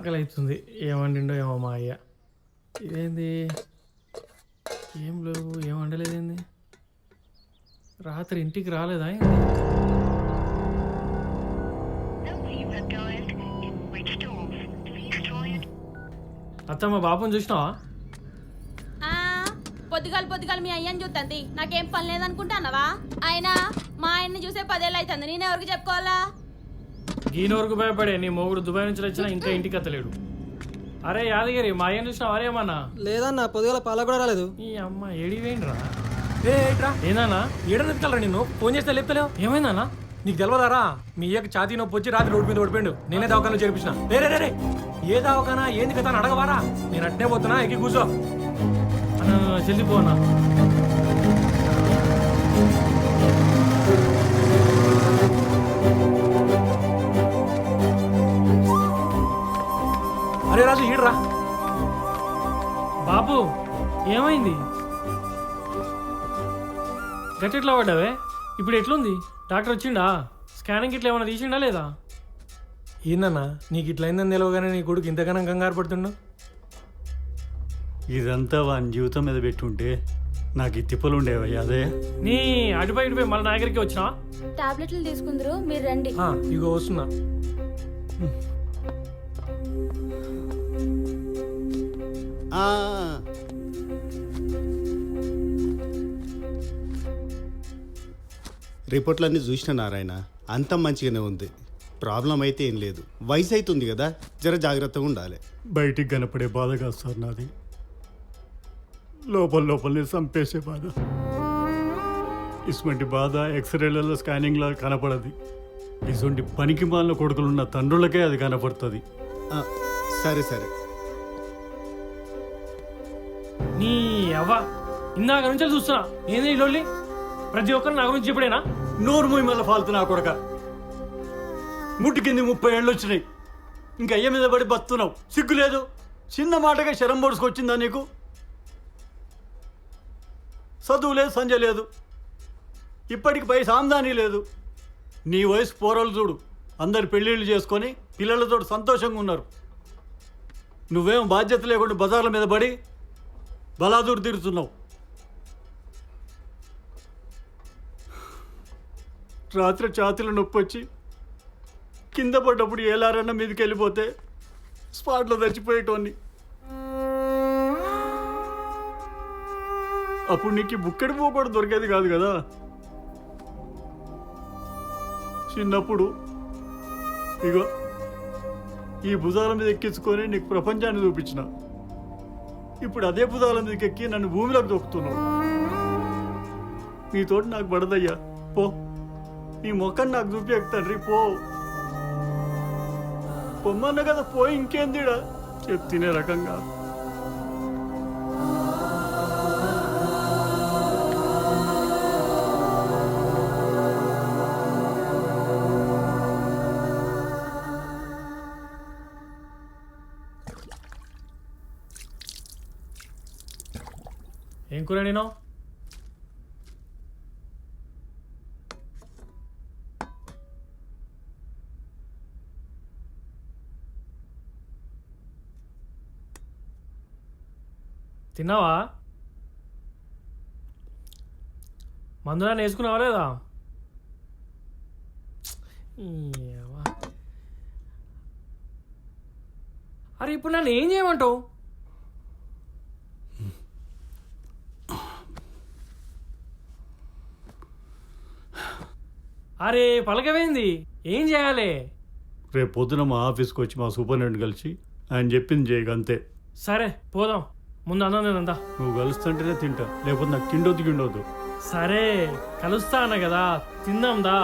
ఆకలి అవుతుంది. ఏం వండిండో ఏమో మా అయ్య. ఇదేంది ఏం లేవు, ఏం వండలేదేంది? రాత్రి ఇంటికి రాలేదా ఏంది? అత్తమ్మ బాబుని చూసినావా? పొద్దుగాలు మీ అయ్యని చూస్తుంది. నాకేం పని లేదనుకుంటానవా? ఆయన మా ఆయన్ని చూసే 10 ఏళ్ళు అవుతుంది. నేను ఎవరికి చెప్పుకోవాలా? ఈయన వరకు భయపడే నీ మొగుడు దుబాయ్ నుంచి వచ్చినా ఇంకా ఇంటికి అత్తలేడు. అరే యాదగిరి, మా అయ్యని చూసినావా? అరేమన్నా లేదన్నా, పొద్దుగాల పాల కూడా రాలేదు. ఈ అమ్మ ఏడివేయండిరా. ఏట్రా ఏందన్నా? ఏడని ఎత్తుకెళ్ళరా నిన్ను? ఫోన్ చేస్తే లేపుతలేవు. ఏమైందన్నా? నీకు తెలియదారా? మీ అయ్యకి ఛాతీ నొప్పి వచ్చి రాత్రి రోడ్డు మీద ఓడిపోయిండు. నేనే దవాఖానలో చేర్పించిన. రే ఏ దవాఖానా ఏంది కదా అని అడగవారా? నేను అట్నే పోతున్నా, ఎక్కి కూర్చో. అన్న చెల్లిపోనా? అరే రాజు ఈడరా. బాబు ఏమైంది? గట్టెట్లా పడ్డావే? ఇప్పుడు ఎట్లుంది? డాక్టర్ వచ్చిండా? స్కానింగ్ ఇట్లా ఏమైనా తీసిండా లేదా? ఏందన్నా నీకు ఇట్లా అయిందని తెలియగానే నీ కొడుకు ఇంతగానం కంగారు పడుతుండు? ఇదంతా వాని జీవితం మీద పెట్టుంటే నాకు ఈ తిప్పలు ఉండేవయ్యా. అదే నీ అటుపై ఇటుపై మళ్ళీ నా దగ్గరికి వచ్చినా? టాబ్లెట్లు తీసుకుందరు, మీరు రండి. ఇగో వస్తున్నా. రిపోర్ట్లన్నీ చూసిన నారాయణ, అంత మంచిగానే ఉంది. ప్రాబ్లం అయితే ఏం లేదు. వయసు అవుతుంది కదా, జర జాగ్రత్తగా ఉండాలి. బయటికి కనపడే బాధ కాదు సార్ నాది, లోపలనే చంపేసే బాధ. ఇటువంటి బాధ ఎక్స్రేలలో స్కానింగ్లో కనపడది. ఇటువంటి పనికి మాలిన కొడుకులున్న తండ్రులకే అది కనపడుతుంది. సరే నీ అవ్వ ఇందాక నుంచి చూస్తున్నా. ఏంది ఈ లొల్లి? ప్రతి ఒక్కరు నా గురించి ఇప్పుడేనా? నోరు మూయి మళ్ళీ ఫాల్తు నా కొడక. ముట్టి కింది 30 ఏళ్ళు వచ్చినాయి, ఇంకా అయ్య మీద పడి బతున్నావు. సిగ్గు లేదు? చిన్న మాటగా శరం పొడుచుకొచ్చిందా నీకు? చదువు లేదు, సంజ లేదు, ఇప్పటికి పై సాందానీ లేదు. నీ వయసు పోరలు చూడు, అందరు పెళ్ళిళ్ళు చేసుకొని పిల్లలతో సంతోషంగా ఉన్నారు. నువ్వేం బాధ్యత లేకుండా బజార్ల మీద పడి బలాదూరు తిరుగుతున్నావు. రాత్రి ఛాతీలో నొప్పి వచ్చి కింద పడ్డప్పుడు ఏలారన్న మీదకి వెళ్ళిపోతే స్పాట్లో చచ్చిపోయేటోన్ని. అప్పుడు నీకు బుక్కడి పోకూడదు దొరికేది కాదు కదా. చిన్నప్పుడు ఇగో ఈ భుజాల మీద ఎక్కించుకొని నీకు ప్రపంచాన్ని చూపించిన. ఇప్పుడు అదే భుజాల మీదకి ఎక్కి నన్ను భూమిలోకి దొక్కుతున్నావు. నీతోటి నాకు పడదయ్యా, పో. నీ మొక్కని నాకు చూపి తండ్రి, పో. పొమ్మన్న కదా, పోయి ఇంకేందిడా చెప్తినే రకంగా. ఏం కూర నేను? తిన్నావా? మందునా వేసుకున్నావా లేదా? అరే ఇప్పుడు నన్ను ఏం చేయమంటావు? అరే పలకవేంది? ఏం చేయాలి? రేపు పొద్దున మా ఆఫీస్కి వచ్చి మా సూపరింటెండెంట్ కలిసి ఆయన చెప్పింది చేయగ, అంతే. సరే పోదాం. ముందు అన్నం నేనందా. నువ్వు కలుస్తుంటేనే తింటా, లేకపోతే నాకు తిండొద్దు గిండొద్దు. సరే కలుస్తా అన్న కదా, తిందాందా.